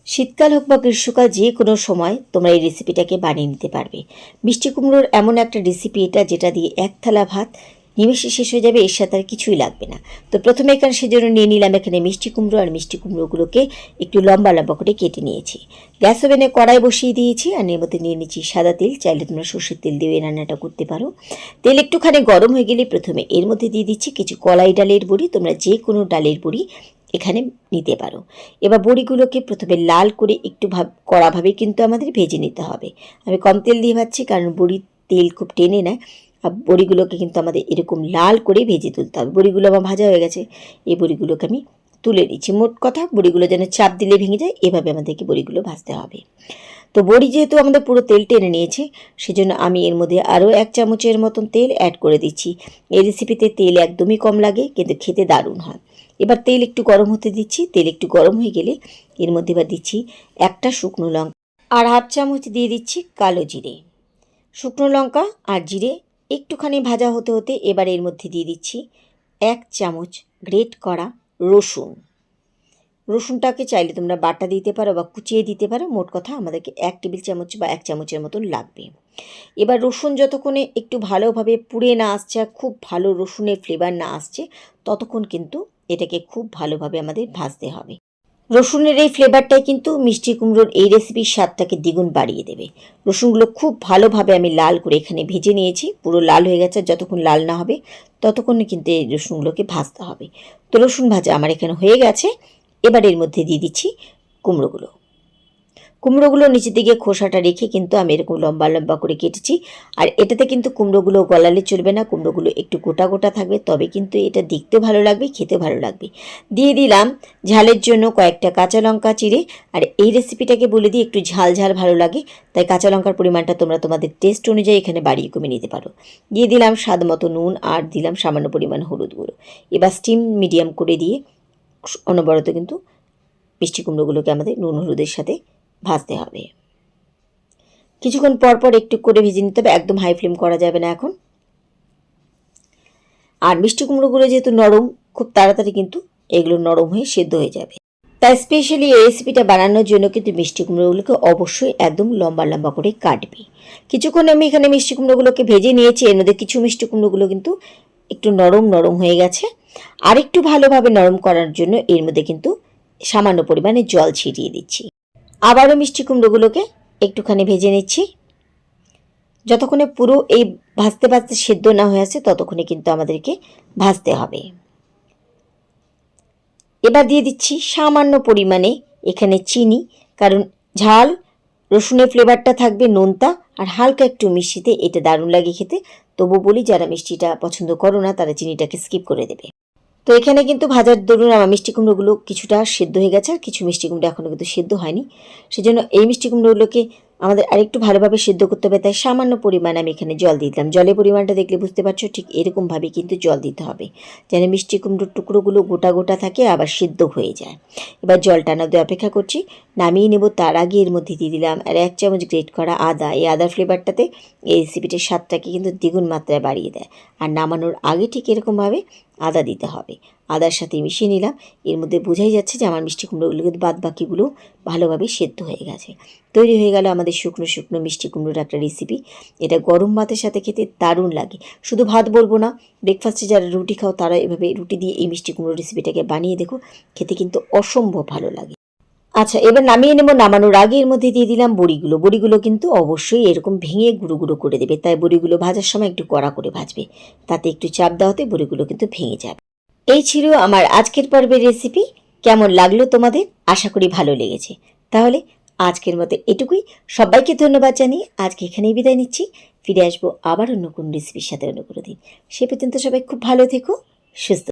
শীতকাল হোক বা গ্রীষ্মকাল যে কোনো সময় তোমরা এই রেসিপিটাকে বানিয়ে নিতে পারবে। মিষ্টি কুমড়োর এমন একটা রেসিপি এটা, যেটা দিয়ে এক থালা ভাত নিমেষে শেষ হয়ে যাবে, এর সাথে আর কিছুই লাগবে না। তো প্রথমে এখানে সেজন্য নিয়ে নিলাম এখানে মিষ্টি কুমড়ো, আর মিষ্টি কুমড়োগুলোকে একটু লম্বা লম্বা করে কেটে নিয়েছি। গ্যাস ওভেনে কড়াই বসিয়ে দিয়েছি, আর এর মধ্যে নিয়ে নিচ্ছি সাদা তেল। চাইলে তোমরা সর্ষের তেল দিয়ে এই রান্নাটা করতে পারো। তেল একটুখানি গরম হয়ে গেলে প্রথমে এর মধ্যে দিয়ে দিচ্ছি কিছু কলাই ডালের বড়ি। তোমরা যে কোনো ডালের বড়ি এখানে নিতে পারো। এবার বড়িগুলোকে প্রথমে লাল করে একটু কড়াভাবে কিন্তু আমাদের ভেজে নিতে হবে। আমি কম তেল দিয়ে ভাজছি, কারণ বড়ির তেল খুব টেনে নেয়। আর বড়িগুলোকে কিন্তু আমাদের এরকম লাল করে ভেজে তুলতে হবে। বড়িগুলো আমার ভাজা হয়ে গেছে, এই বড়িগুলোকে আমি তুলে নিচ্ছি। মোট কথা, বড়িগুলো যেন চাপ দিলে ভেঙে যায়, এভাবে আমাদেরকে বড়িগুলো ভাজতে হবে। তো বড়ি যেহেতু আমাদের পুরো তেল টেনে নিয়েছে, সেজন্য আমি এর মধ্যে আরও 1 চামচের মতন তেল অ্যাড করে দিচ্ছি। এই রেসিপিতে তেল একদমই কম লাগে, কিন্তু খেতে দারুণ হয়। এবার তেল একটু গরম হতে দিচ্ছি। তেল একটু গরম হয়ে গেলে এর মধ্যে এবার দিচ্ছি একটা শুকনো লঙ্কা, আর 1/2 চামচ দিয়ে দিচ্ছি কালো জিরে। শুকনো লঙ্কা আর জিরে একটুখানি ভাজা হতে হতে এবার এর মধ্যে দিয়ে দিচ্ছি 1 চামচ গ্রেট করা রসুন। রসুনটাকে চাইলে তোমরা বাটা দিতে পারো বা কুচিয়ে দিতে পারো। মোট কথা আমাদেরকে 1 টেবিল চামচ বা 1 চামচের মতন লাগবে। এবার রসুন যতক্ষণে একটু ভালোভাবে পুড়ে না আসছে, খুব ভালো রসুনের ফ্লেভার না আসছে, ততক্ষণ কিন্তু এটাকে খুব ভালোভাবে আমাদের ভাজতে হবে। রসুনের এই ফ্লেভারটাই কিন্তু মিষ্টি কুমড়োর এই রেসিপির স্বাদটাকে দ্বিগুণ বাড়িয়ে দেবে। রসুনগুলো খুব ভালোভাবে আমি লাল করে এখানে ভেজে নিয়েছি। পুরো লাল হয়ে গেছে, যতক্ষণ লাল না হবে ততক্ষণে কিন্তু এই রসুনগুলোকে ভাজতে হবে। তো রসুন ভাজা আমার এখানে হয়ে গেছে। এবার এর মধ্যে দিয়ে দিচ্ছি কুমড়োগুলো। কুমড়োগুলো নিচের দিকে খোসাটা রেখে কিন্তু আমি এরকম লম্বা লম্বা করে কেটেছি। আর এটাতে কিন্তু কুমড়োগুলো গলালে চলবে না, কুমড়োগুলো একটু গোটা গোটা থাকবে, তবে কিন্তু এটা দেখতেও ভালো লাগবে, খেতেও ভালো লাগবে। দিয়ে দিলাম ঝালের জন্য কয়েকটা কাঁচা লঙ্কা চিড়ে। আর এই রেসিপিটাকে বলে দিই একটু ঝাল ঝাল ভালো লাগে, তাই কাঁচা লঙ্কার পরিমাণটা তোমরা তোমাদের টেস্ট অনুযায়ী এখানে বাড়িয়ে কমে নিতে পারো। দিয়ে দিলাম স্বাদ মতো নুন, আর দিলাম সামান্য পরিমাণ হলুদ গুঁড়ো। এবার স্টিম মিডিয়াম করে দিয়ে অনবরত কিন্তু মিষ্টি কুমড়োগুলোকে আমাদের নুন হলুদের সাথে ভাজতে হবে। কিছুক্ষণ পর পর একটু করে ভেজে নিতে হবে, একদম হাই ফ্লেম করা যাবে না এখন। আর মিষ্টি কুমড়োগুলো যেহেতু নরম, খুব তাড়াতাড়ি কিন্তু এগুলো নরম হয়ে সেদ্ধ হয়ে যাবে। তাই স্পেশালি এই রেসিপিটা বানানোর জন্য কিন্তু মিষ্টি কুমড়োগুলোকে অবশ্যই একদম লম্বা লম্বা করে কাটবে। কিছুক্ষণ আমি এখানে মিষ্টি কুমড়োগুলোকে ভেজে নিয়েছি। এর মধ্যে কিছু মিষ্টি কুমড়োগুলো কিন্তু একটু নরম নরম হয়ে গেছে। আর একটু ভালোভাবে নরম করার জন্য এর মধ্যে কিন্তু সামান্য পরিমাণে জল ছিটিয়ে দিচ্ছি। আবারও মিষ্টি কুমড়োগুলোকে একটুখানি ভেজে নিচ্ছি। যতক্ষণে পুরো এই ভাজতে ভাজতে সেদ্ধ না হয়ে আসে, ততক্ষণে কিন্তু আমাদেরকে ভাজতে হবে। এবার দিয়ে দিচ্ছি সামান্য পরিমাণে এখানে চিনি, কারণ ঝাল, রসুনের ফ্লেভারটা থাকবে, নোনতা আর হালকা একটু মিষ্টিতে এটা দারুণ লাগে খেতে। তবু বলি, যারা মিষ্টিটা পছন্দ করো না তারা চিনিটাকে স্কিপ করে দেবে। তো এখানে কিন্তু ভাজার দরুন আমার মিষ্টি কুমড়োগুলো কিছুটা সেদ্ধ হয়ে গেছে, আর কিছু মিষ্টি কুমড়ো এখনও কিন্তু সেদ্ধ হয়নি। সেজন্য এই মিষ্টি কুমড়োগুলোকে আমাদের আরেকটু ভালোভাবে সেদ্ধ করতে হবে, তাই সামান্য পরিমাণে আমি এখানে জল দিয়ে দিলাম। জলের পরিমাণটা দেখলে বুঝতে পারছো, ঠিক এরকমভাবে কিন্তু জল দিতে হবে, যেন মিষ্টি কুমড়োর টুকরোগুলো গোটা গোটা থাকে, আবার সেদ্ধ হয়ে যায়। এবার জল টানা দিয়ে অপেক্ষা করছি, নামিয়ে নেব। তার আগে এর মধ্যে দিয়ে দিলাম আর 1 চামচ গ্রেট করা আদা। এই আদার ফ্লেভারটাতে এই রেসিপিটির স্বাদটাকে কিন্তু দ্বিগুণ মাত্রায় বাড়িয়ে দেয়। আর নামানোর আগে ঠিক এরকমভাবে আদা দিতে হবে। আদার সাথে মিশিয়ে নিলাম। এর মধ্যে বোঝাই যাচ্ছে যে আমার মিষ্টি কুমড়োগুলো কিন্তু বাদ বাকিগুলো ভালোভাবে সেদ্ধ হয়ে গেছে। তৈরি হয়ে গেল আমাদের শুকনো শুকনো মিষ্টি কুমড়োর একটা রেসিপি। এটা গরম ভাতের সাথে খেতে দারুণ লাগে। শুধু ভাত বলবো না, ব্রেকফাস্টে যারা রুটি খাও তারা এভাবে রুটি দিয়ে এই মিষ্টি কুমড়ো রেসিপিটাকে বানিয়ে দেখো, খেতে কিন্তু অসম্ভব ভালো লাগে। আচ্ছা, এবার নামিয়ে নেব। নামানোর আগে এর মধ্যে দিয়ে দিলাম বড়িগুলো। বড়িগুলো কিন্তু অবশ্যই এরকম ভেঙে গুঁড়ো গুঁড়ো করে দেবে, তাই বড়িগুলো ভাজার সময় একটু কড়া করে ভাজবে, তাতে একটু চাপ দেওয়াতে বড়িগুলো কিন্তু ভেঙে যাবে। এই ছিল আমার আজকের পর্বের রেসিপি। কেমন লাগলো তোমাদের? আশা করি ভালো লেগেছে। তাহলে আজকের মতো এটুকুই। সবাইকে ধন্যবাদ জানিয়ে আজকে এখানেই বিদায় নিচ্ছি। ফিরে আসবো আবার অন্য কোন রেসিপির সাথে অন্য কোনো দিন। সে পর্যন্ত সবাই খুব ভালো থেকো, সুস্থ